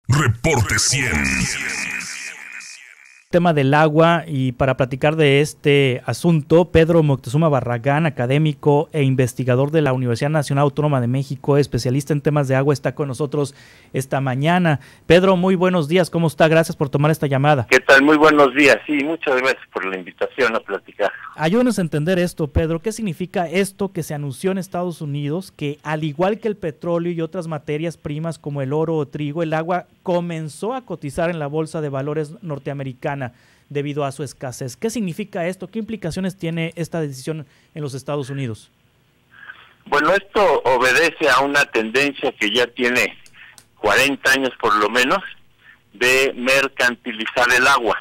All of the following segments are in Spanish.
Reporte 100. Tema del agua, y para platicar de este asunto, Pedro Moctezuma Barragán, académico e investigador de la Universidad Nacional Autónoma de México, especialista en temas de agua, está con nosotros esta mañana. Pedro, muy buenos días, ¿cómo está? Gracias por tomar esta llamada. ¿Qué tal? Muy buenos días, sí, muchas gracias por la invitación a platicar. Ayúdanos a entender esto, Pedro. ¿Qué significa esto que se anunció en Estados Unidos, que al igual que el petróleo y otras materias primas como el oro o trigo, el agua comenzó a cotizar en la Bolsa de Valores norteamericana debido a su escasez? ¿Qué significa esto? ¿Qué implicaciones tiene esta decisión en los Estados Unidos? Bueno, esto obedece a una tendencia que ya tiene 40 años por lo menos de mercantilizar el agua.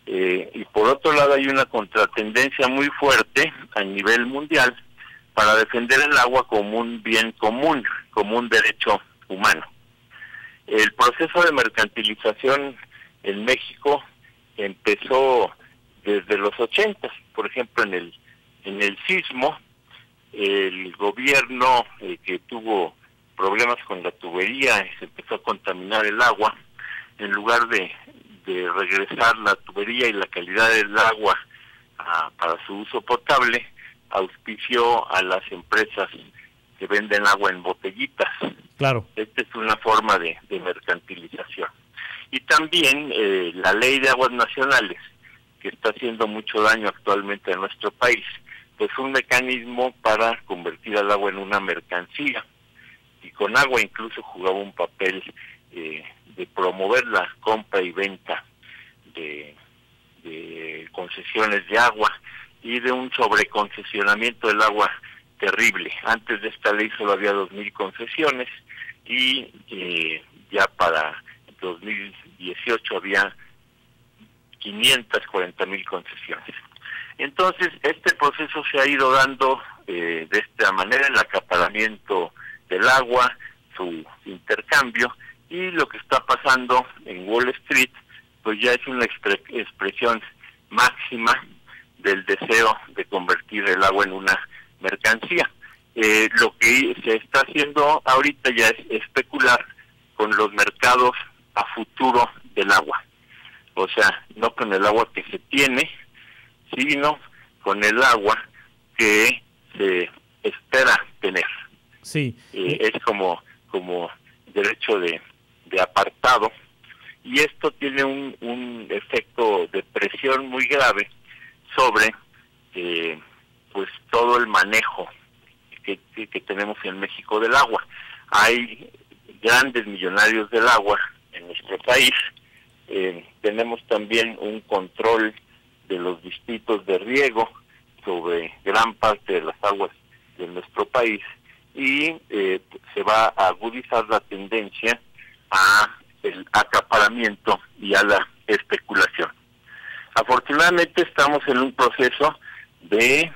Y por otro lado hay una contratendencia muy fuerte a nivel mundial para defender el agua como un bien común, como un derecho humano. El proceso de mercantilización en México empezó desde los 80, por ejemplo en el sismo, el gobierno que tuvo problemas con la tubería y se empezó a contaminar el agua, en lugar de regresar la tubería y la calidad del agua para su uso potable, auspició a las empresas que venden agua en botellitas. Claro. Esta es una forma de mercantilización. Y también la Ley de Aguas Nacionales, que está haciendo mucho daño actualmente a nuestro país, pues un mecanismo para convertir al agua en una mercancía, y con agua incluso jugaba un papel de promover la compra y venta de concesiones de agua y de un sobreconcesionamiento del agua terrible. Antes de esta ley solo había 2,000 concesiones y ya para 2018 había 540,000 concesiones. Entonces, este proceso se ha ido dando de esta manera, el acaparamiento del agua, su intercambio, y lo que está pasando en Wall Street, pues ya es una expresión máxima del deseo de convertir el agua en una mercancía. Lo que se está haciendo ahorita ya es especular con los mercados a futuro del agua. O sea, no con el agua que se tiene, sino con el agua que se espera tener. Sí. Es como derecho de apartado, y esto tiene un efecto de presión muy grave sobre pues todo el manejo que tenemos en México del agua. Hay grandes millonarios del agua en nuestro país. Tenemos también un control de los distritos de riego sobre gran parte de las aguas de nuestro país, y se va a agudizar la tendencia a el acaparamiento y a la especulación. Afortunadamente estamos en un proceso de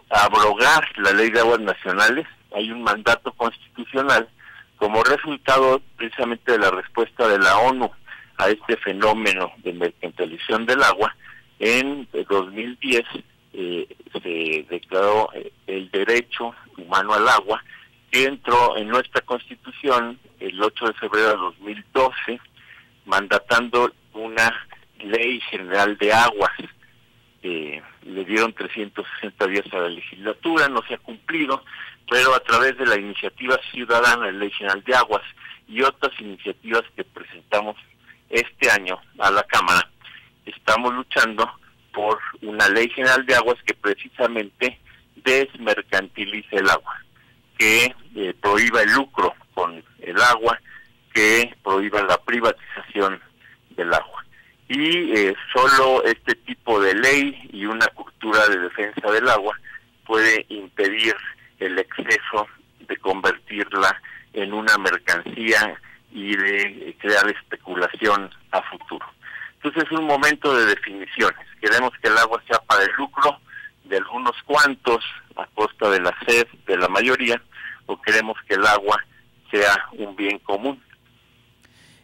abrogar la Ley de Aguas Nacionales. Hay un mandato constitucional como resultado precisamente de la respuesta de la ONU a este fenómeno de mercantilización del agua. En 2010 se declaró el derecho humano al agua, que entró en nuestra Constitución el 8 de febrero de 2012, mandatando una ley general de aguas. Le dieron 360 días a la legislatura, no se ha cumplido, pero a través de la iniciativa ciudadana de Ley General de Aguas y otras iniciativas que presentamos este año a la Cámara, estamos luchando por una Ley General de Aguas que precisamente desmercantilice el agua, que prohíba el lucro con el agua, que prohíba la privatización del agua. Y solo este tipo de ley y una cultura de defensa del agua puede impedir el exceso de convertirla en una mercancía y de crear especulación a futuro. Entonces es un momento de definiciones. Queremos que el agua sea para el lucro de algunos cuantos a costa de la sed de la mayoría, o queremos que el agua sea un bien común.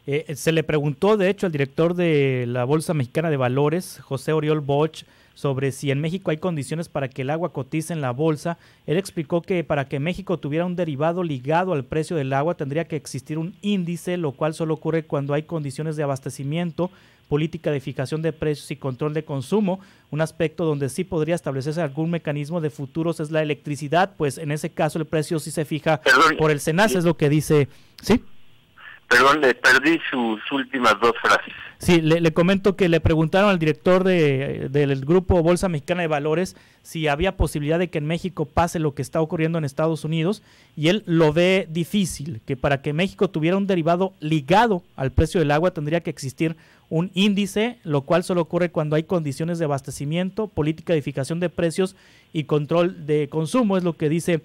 Se le preguntó, de hecho, al director de la Bolsa Mexicana de Valores, José Oriol Boch, sobre si en México hay condiciones para que el agua cotice en la bolsa. Él explicó que para que México tuviera un derivado ligado al precio del agua tendría que existir un índice, lo cual solo ocurre cuando hay condiciones de abastecimiento, política de fijación de precios y control de consumo. Un aspecto donde sí podría establecerse algún mecanismo de futuros es la electricidad, pues en ese caso el precio sí se fija por el SENACE, es lo que dice. ¿Sí? Perdón, le perdí sus últimas dos frases. Sí, le comento que le preguntaron al director del grupo Bolsa Mexicana de Valores si había posibilidad de que en México pase lo que está ocurriendo en Estados Unidos, y él lo ve difícil, que para que México tuviera un derivado ligado al precio del agua tendría que existir un índice, lo cual solo ocurre cuando hay condiciones de abastecimiento, política de fijación de precios y control de consumo, es lo que dice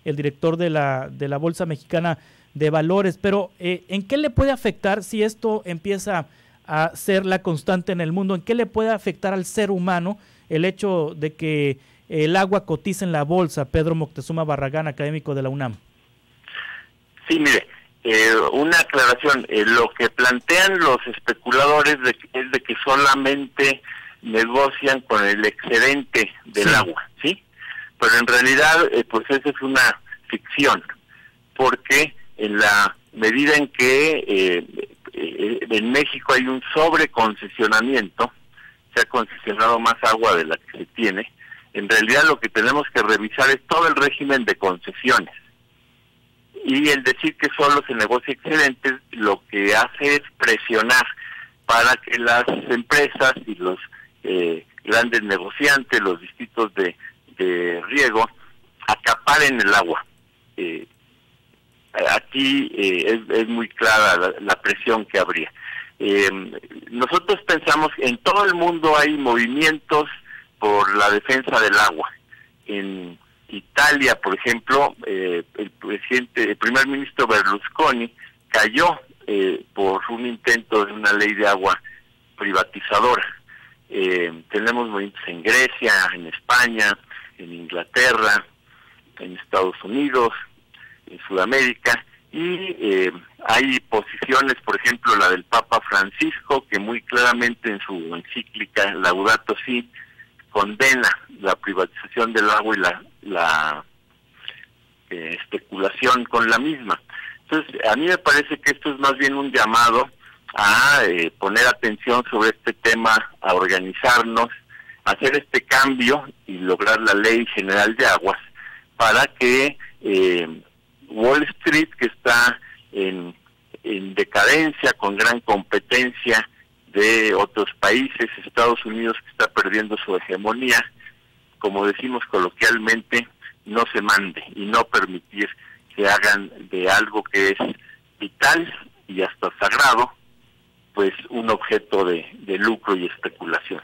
el director de la Bolsa Mexicana de Valores. Pero ¿en qué le puede afectar si esto empieza a ser la constante en el mundo? ¿En qué le puede afectar al ser humano el hecho de que el agua cotice en la bolsa? Pedro Moctezuma Barragán, académico de la UNAM. Sí, mire, una aclaración. Lo que plantean los especuladores es de que solamente negocian con el excedente del agua, ¿sí? Pero en realidad, pues esa es una ficción, porque en la medida en que en México hay un sobreconcesionamiento, se ha concesionado más agua de la que se tiene, en realidad lo que tenemos que revisar es todo el régimen de concesiones. Y el decir que solo se negocia excedentes, lo que hace es presionar para que las empresas y los grandes negociantes, los distritos de riego, acaparen el agua. Aquí es muy clara la presión que habría. Nosotros pensamos que en todo el mundo hay movimientos por la defensa del agua. En Italia, por ejemplo, el primer ministro Berlusconi cayó por un intento de una ley de agua privatizadora. Tenemos movimientos en Grecia, en España, en Inglaterra, en Estados Unidos, en Sudamérica, y hay posiciones, por ejemplo, la del Papa Francisco, que muy claramente en su encíclica Laudato Si condena la privatización del agua y la especulación con la misma. Entonces, a mí me parece que esto es más bien un llamado a poner atención sobre este tema, a organizarnos, a hacer este cambio y lograr la Ley General de Aguas para que Wall Street, que está en decadencia, con gran competencia de otros países, Estados Unidos, que está perdiendo su hegemonía, como decimos coloquialmente, no se mande, y no permitir que hagan de algo que es vital y hasta sagrado, pues un objeto de lucro y especulación.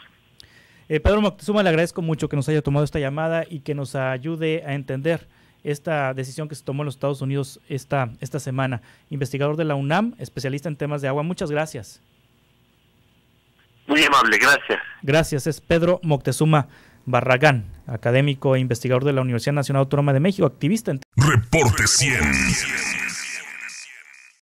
Pedro Moctezuma, le agradezco mucho que nos haya tomado esta llamada y que nos ayude a entender esta decisión que se tomó en los Estados Unidos esta semana. Investigador de la UNAM, especialista en temas de agua. Muchas gracias. Muy amable, gracias. Gracias, es Pedro Moctezuma Barragán, académico e investigador de la Universidad Nacional Autónoma de México, activista en... Reporte 100.